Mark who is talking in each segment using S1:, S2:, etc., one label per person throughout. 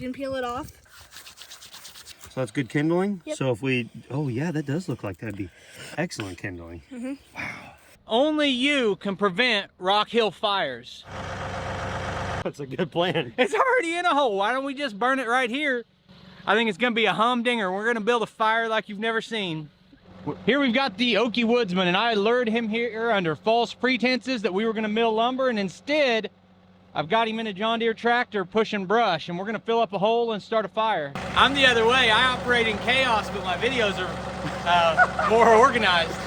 S1: can peel it off.
S2: So that's good kindling?
S1: Yep.
S2: So if we, oh yeah, that does look like that'd be excellent kindling.
S3: Wow. Only you can prevent Rockhill fires.
S2: That's a good plan.
S3: It's already in a hole. Why don't we just burn it right here? I think it's gonna be a humdinger. We're gonna build a fire like you've never seen. Here we've got the Okie Woodsman, and I lured him here under false pretenses that we were gonna mill lumber, and instead, I've got him in a John Deere tractor pushing brush, and we're gonna fill up a hole and start a fire. I'm the other way. I operate in chaos, but my videos are more organized.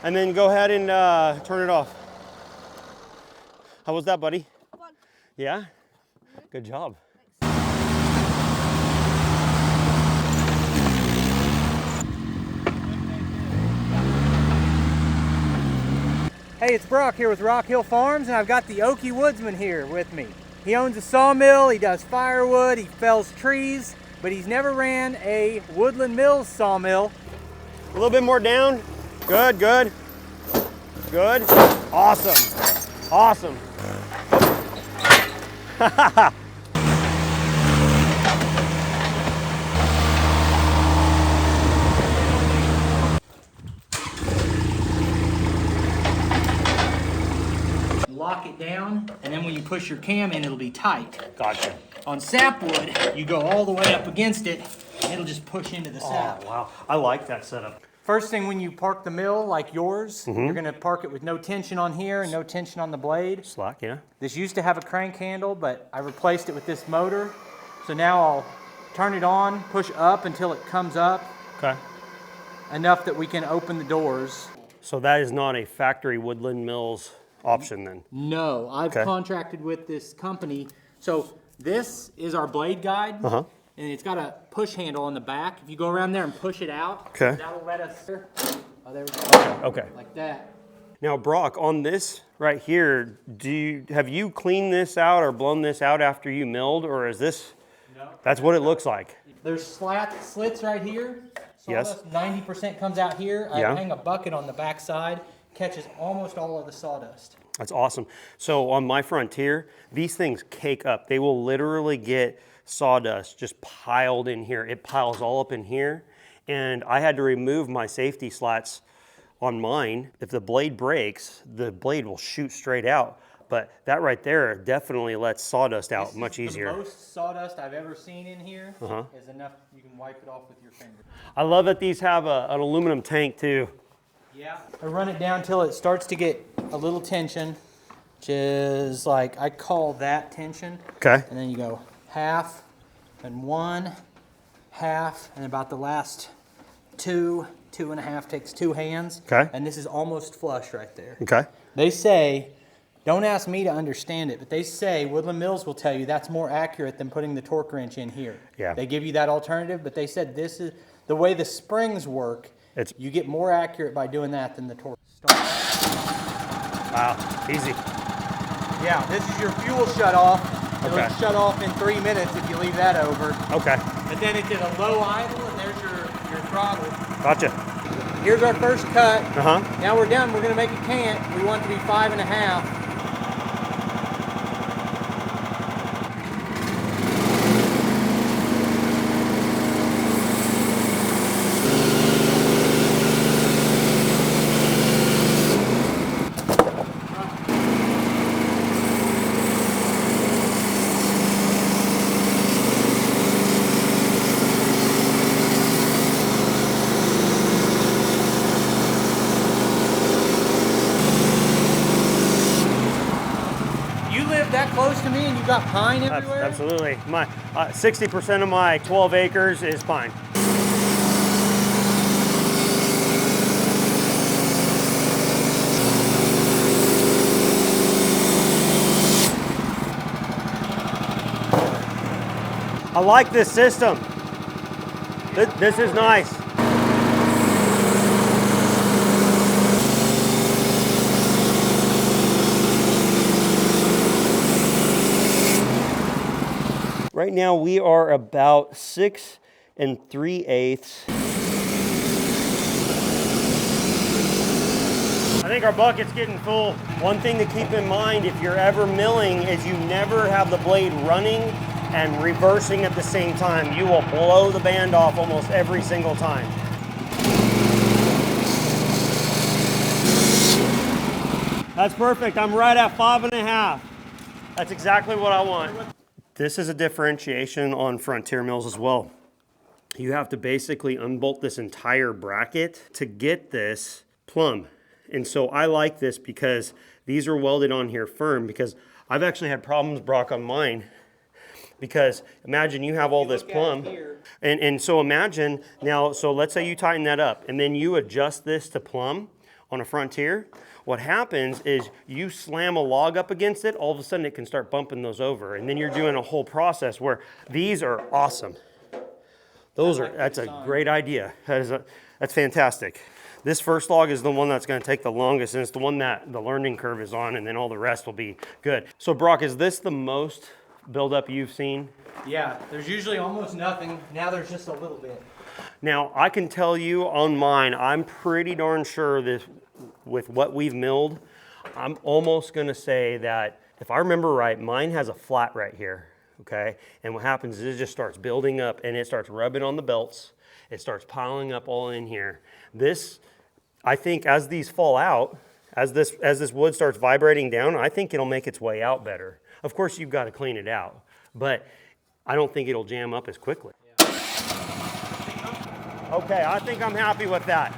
S2: And then go ahead and turn it off. How was that, buddy?
S1: Fun.
S2: Yeah? Good job.
S3: Hey, it's Brock here with Rockhill Farms, and I've got the Okie Woodsman here with me. He owns a sawmill, he does firewood, he fells trees, but he's never ran a Woodland Mills sawmill.
S2: A little bit more down. Good, good. Good. Awesome. Awesome.
S3: Lock it down, and then when you push your cam in, it'll be tight.
S2: Gotcha.
S3: On sapwood, you go all the way up against it, and it'll just push into the sap.
S2: Oh, wow. I like that setup.
S3: First thing, when you park the mill like yours, you're gonna park it with no tension on here and no tension on the blade.
S2: Slack, yeah.
S3: This used to have a crank handle, but I replaced it with this motor. So now I'll turn it on, push up until it comes up
S2: Okay.
S3: enough that we can open the doors.
S2: So that is not a factory Woodland Mills option then?
S3: No, I've
S2: Okay.
S3: contracted with this company. So this is our blade guide. And it's got a push handle on the back. If you go around there and push it out,
S2: Okay.
S3: that'll let us, oh, there we go.
S2: Okay.
S3: Like that.
S2: Now, Brock, on this right here, have you cleaned this out or blown this out after you milled, or is this?
S3: No.
S2: That's what it looks like.
S3: There's slits right here.
S2: Yes.
S3: Sawdust, 90% comes out here. I
S2: Yeah.
S3: hang a bucket on the back side, catches almost all of the sawdust.
S2: That's awesome. So on my Frontier, these things cake up. They will literally get sawdust just piled in here. It piles all up in here. And I had to remove my safety slats on mine. If the blade breaks, the blade will shoot straight out. But that right there definitely lets sawdust out much easier.
S3: The most sawdust I've ever seen in here is enough you can wipe it off with your finger.
S2: I love that these have an aluminum tank too.
S3: Yeah. I run it down till it starts to get a little tension, which is like, I call that tension.
S2: Okay.
S3: And then you go half and one, half, and about the last two and a half takes 2 hands.
S2: Okay.
S3: And this is almost flush right there.
S2: Okay.
S3: They say, don't ask me to understand it, but they say Woodland Mills will tell you that's more accurate than putting the torque wrench in here.
S2: Yeah.
S3: They give you that alternative, but they said this is the way the springs work. You get more accurate by doing that than the torque.
S2: Wow, easy.
S3: Yeah, this is your fuel shut off. It'll
S2: Okay.
S3: shut off in 3 minutes if you leave that over.
S2: Okay,
S3: But then it's at a low idle, and there's your throttle.
S2: gotcha.
S3: Here's our first cut.
S2: Uh-huh.
S3: Now we're done. We're going to make a cant. We want it to be 5.5. That close to me and you've got pine everywhere?
S2: Absolutely. My 60% of my 12 acres is pine. I like this system. This is nice. Right now we are about 6 3/8. I think our bucket's getting full. One thing to keep in mind if you're ever milling is you never have the blade running and reversing at the same time. You will blow the band off almost every single time. That's perfect. I'm right at 5.5. That's exactly what I want. This is a differentiation on Frontier mills as well. You have to basically unbolt this entire bracket to get this plumb. And so I like this because these are welded on here firm, because I've actually had problems, Brock, on mine. Because imagine you have all this plumb. And so imagine now, so let's say you tighten that up and then you adjust this to plumb on a Frontier. What happens is you slam a log up against it, all of a sudden it can start bumping those over. And then you're doing a whole process where these are awesome. That's a great idea. That's fantastic. This first log is the one that's going to take the longest, and it's the one that the learning curve is on, and then all the rest will be good. So Brock, is this the most buildup you've seen?
S3: Yeah, there's usually almost nothing. Now there's just a little bit.
S2: Now, I can tell you on mine, I'm pretty darn sure that with what we've milled, I'm almost going to say that, if I remember right, mine has a flat right here, okay? And what happens is it just starts building up, and it starts rubbing on the belts. It starts piling up all in here. This, I think as these fall out, as this wood starts vibrating down, I think it'll make its way out better. Of course, you've got to clean it out, but I don't think it'll jam up as quickly. Yeah. Okay, I think I'm happy with that.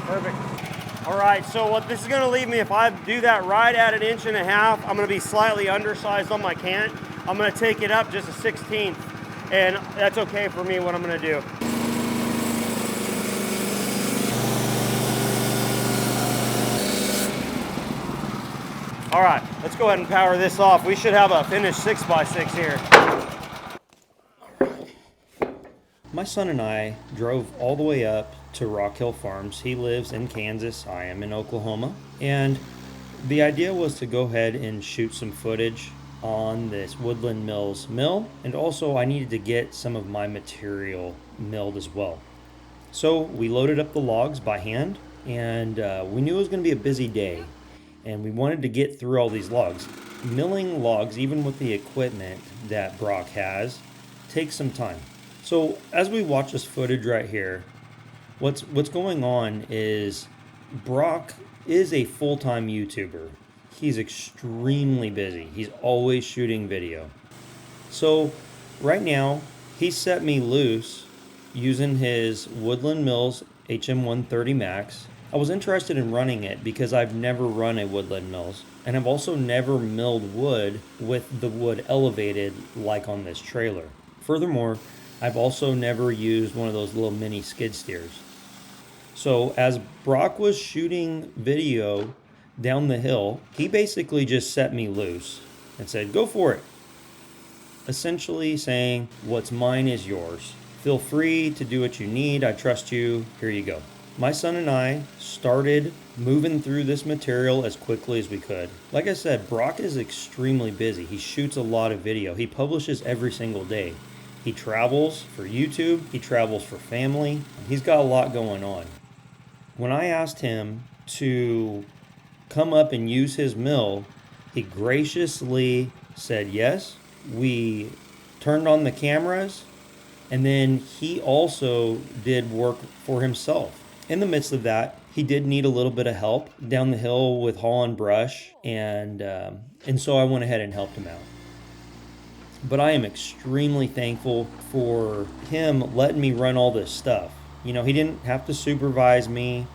S2: Perfect. All right, so what this is gonna leave me, if I do that right at 1.5 inches, I'm gonna be slightly undersized on my cant. I'm gonna take it up just a 1/16, and that's okay for me, what I'm gonna do. All right, let's go ahead and power this off. We should have a finished 6x6 here. My son and I drove all the way up to Rockhill Farms. He lives in Kansas, I am in Oklahoma. And the idea was to go ahead and shoot some footage on this Woodland Mills mill. And also I needed to get some of my material milled as well. So we loaded up the logs by hand, and we knew it was gonna be a busy day. And we wanted to get through all these logs. Milling logs, even with the equipment that Brock has, takes some time. So as we watch this footage right here, what's going on is Brock is a full-time YouTuber. He's extremely busy. He's always shooting video. So right now, he set me loose using his Woodland Mills HM130 Max. I was interested in running it because I've never run a Woodland Mills, and I've also never milled wood with the wood elevated like on this trailer. Furthermore, I've also never used one of those little mini skid steers. So as Brock was shooting video down the hill, he basically just set me loose and said, go for it. Essentially saying, what's mine is yours. Feel free to do what you need. I trust you. Here you go. My son and I started moving through this material as quickly as we could. Like I said, Brock is extremely busy. He shoots a lot of video. He publishes every single day. He travels for YouTube. He travels for family. He's got a lot going on. When I asked him to come up and use his mill, he graciously said yes. We turned on the cameras, and then he also did work for himself. In the midst of that, he did need a little bit of help down the hill with hauling brush, and so I went ahead and helped him out. But I am extremely thankful for him letting me run all this stuff. You know, he didn't have to supervise me.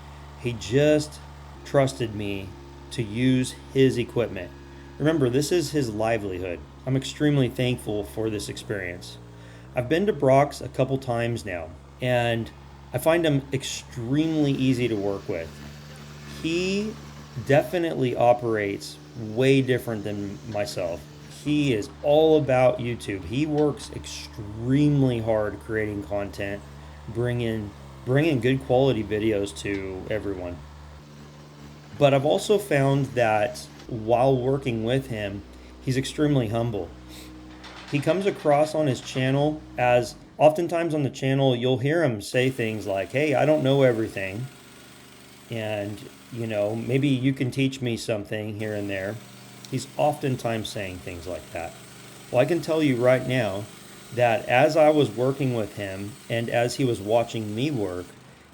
S2: He just trusted me to use his equipment. Remember, this is his livelihood. I'm extremely thankful for this experience. I've been to Brock's a couple times now, and I find him extremely easy to work with. He definitely operates way different than myself. He is all about YouTube. He works extremely hard creating content, bringing good quality videos to everyone. But I've also found that while working with him, he's extremely humble. He comes across on his channel as, oftentimes on the channel, you'll hear him say things like, hey, I don't know everything. And, maybe you can teach me something here and there. He's oftentimes saying things like that. Well, I can tell you right now that as I was working with him and as he was watching me work,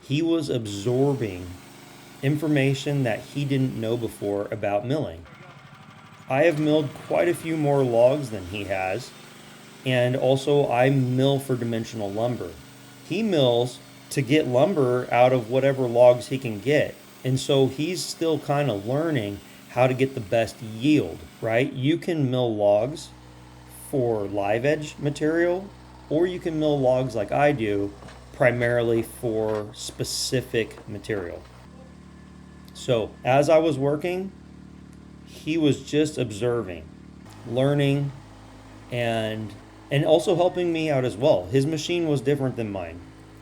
S2: he was absorbing information that he didn't know before about milling. I have milled quite a few more logs than he has, and also I mill for dimensional lumber. He mills to get lumber out of whatever logs he can get, and so he's still kind of learning how to get the best yield, right? You can mill logs for live edge material, or you can mill logs like I do, primarily for specific material. So as I was working, he was just observing, learning, and also helping me out as well. His machine was different than mine.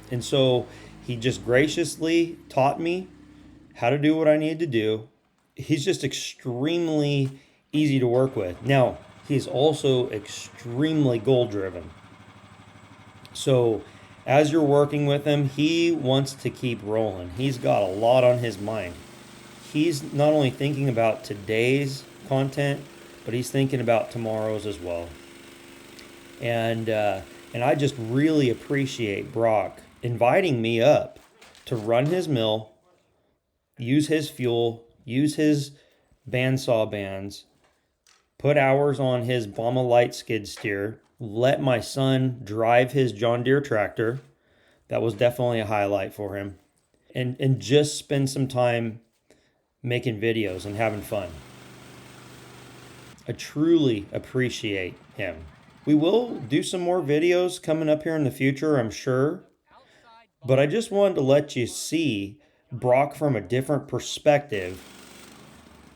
S2: And so he just graciously taught me how to do what I needed to do. He's just extremely easy to work with. Now, he's also extremely goal driven. So as you're working with him, he wants to keep rolling. He's got a lot on his mind. He's not only thinking about today's content, but he's thinking about tomorrow's as well. And I just really appreciate Brock inviting me up to run his mill, use his fuel, use his bandsaw bands, put hours on his Bomma Light skid steer, let my son drive his John Deere tractor. That was definitely a highlight for him. And just spend some time making videos and having fun. I truly appreciate him. We will do some more videos coming up here in the future, I'm sure. But I just wanted to let you see Brock from a different perspective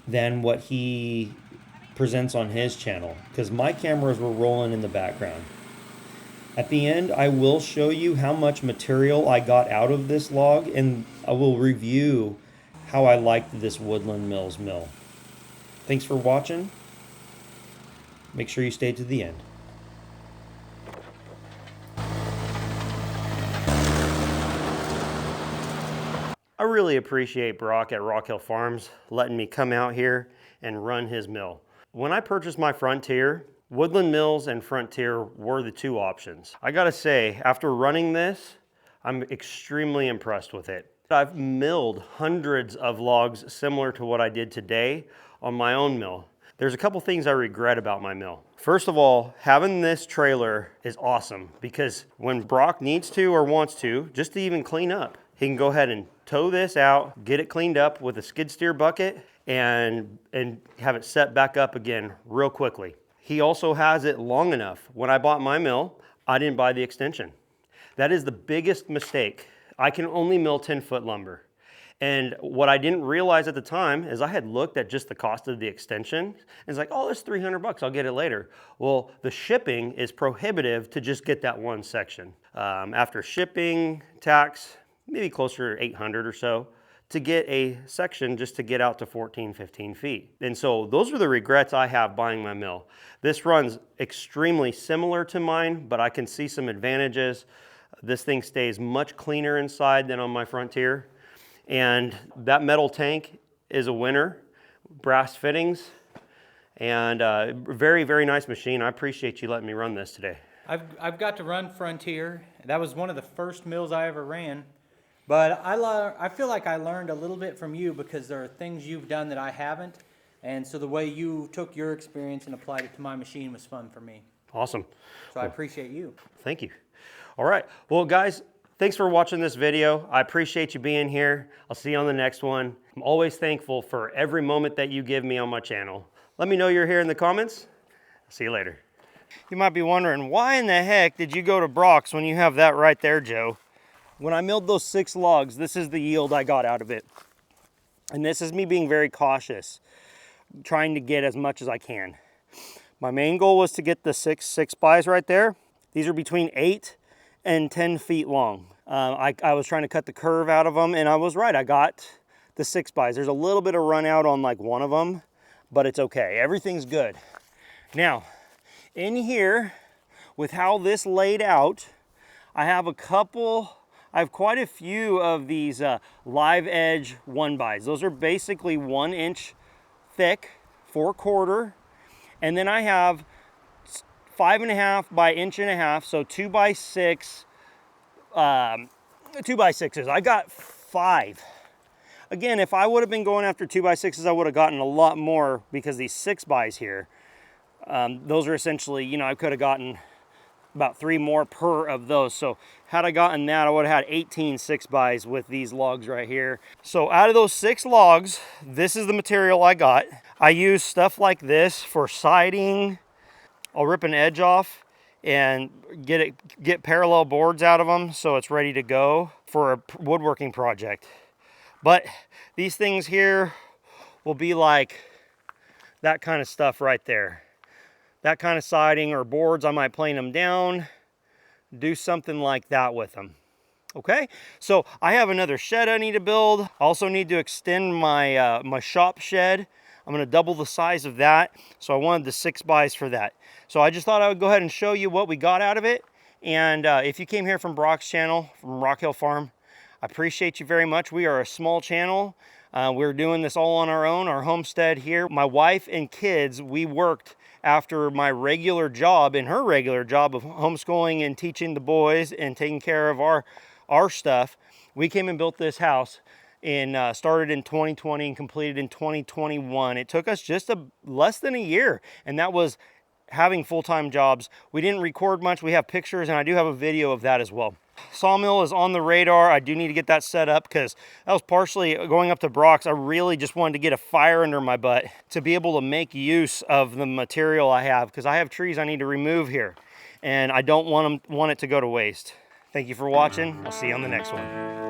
S2: than what he presents on his channel, because my cameras were rolling in the background. At the end, I will show you how much material I got out of this log, and I will review how I liked this Woodland Mills mill. Thanks for watching. Make sure you stay to the end. I really appreciate Brock at Rockhill Farms letting me come out here and run his mill. When I purchased my Frontier, Woodland Mills and Frontier were the two options. I gotta say, after running this, I'm extremely impressed with it. I've milled hundreds of logs similar to what I did today on my own mill. There's a couple things I regret about my mill. First of all, having this trailer is awesome because when Brock needs to or wants to, just to even clean up, he can go ahead and tow this out, get it cleaned up with a skid steer bucket, and have it set back up again real quickly. He also has it long enough. When I bought my mill, I didn't buy the extension. That is the biggest mistake. I can only mill 10-foot lumber. And what I didn't realize at the time is I had looked at just the cost of the extension. And it's like, oh, it's $300, I'll get it later. Well, the shipping is prohibitive to just get that one section. After shipping, tax, maybe closer to 800 or so to get a section just to get out to 14, 15 feet. And so those are the regrets I have buying my mill. This runs extremely similar to mine, but I can see some advantages. This thing stays much cleaner inside than on my Frontier. And that metal tank is a winner. Brass fittings, and very, very nice machine. I appreciate you letting me run this today.
S3: I've got to run Frontier. That was one of the first mills I ever ran. But I feel like I learned a little bit from you because there are things you've done that I haven't. And so the way you took your experience and applied it to my machine was fun for me.
S2: Awesome.
S3: So I appreciate you.
S2: Thank you. All right. Well, guys, thanks for watching this video. I appreciate you being here. I'll see you on the next one. I'm always thankful for every moment that you give me on my channel. Let me know you're here in the comments. See you later. You might be wondering, why in the heck did you go to Brock's when you have that right there, Joe? When I milled those 6 logs, this is the yield I got out of it. And this is me being very cautious, trying to get as much as I can. My main goal was to get the 6x6 right there. These are between 8 and 10 feet long. I was trying to cut the curve out of them, and I was right. I got the 6x. There's a little bit of run out on like one of them, but it's okay. Everything's good. Now, in here, with how this laid out, I have quite a few of these live edge 1x. Those are basically 1 inch thick, 4/4. And then I have 5.5 by 1.5 inch, so 2x6, 2x6s. I got 5. Again, if I would have been going after 2x6s, I would have gotten a lot more, because these 6x here, those are essentially, you know, I could have gotten about 3 more per of those. So had I gotten that, I would have had 18 6x with these logs right here. So out of those 6 logs, this is the material I got. I use stuff like this for siding. I'll rip an edge off and get parallel boards out of them so it's ready to go for a woodworking project. But these things here will be like that kind of stuff right there. That kind of siding or boards, I might plane them down, do something like that with them. Okay, so I have another shed I need to build. I also need to extend my my shop shed. I'm gonna double the size of that, so I wanted the 6x for that. So I just thought I would go ahead and show you what we got out of it. And if you came here from Brock's channel, from Rockhill Farm, I appreciate you very much. We are a small channel. We're doing this all on our own, our homestead here. My wife and kids, we worked after my regular job and her regular job of homeschooling and teaching the boys and taking care of our stuff. We came and built this house and started in 2020 and completed in 2021. It took us just less than a year, and that was having full-time jobs. We didn't record much. We have pictures, and I do have a video of that as well. Sawmill is on the radar. I do need to get that set up, because that was partially going up to Brock's. I really just wanted to get a fire under my butt to be able to make use of the material I have, because I have trees I need to remove here, and I don't want it to go to waste. Thank you for watching. I'll see you on the next one.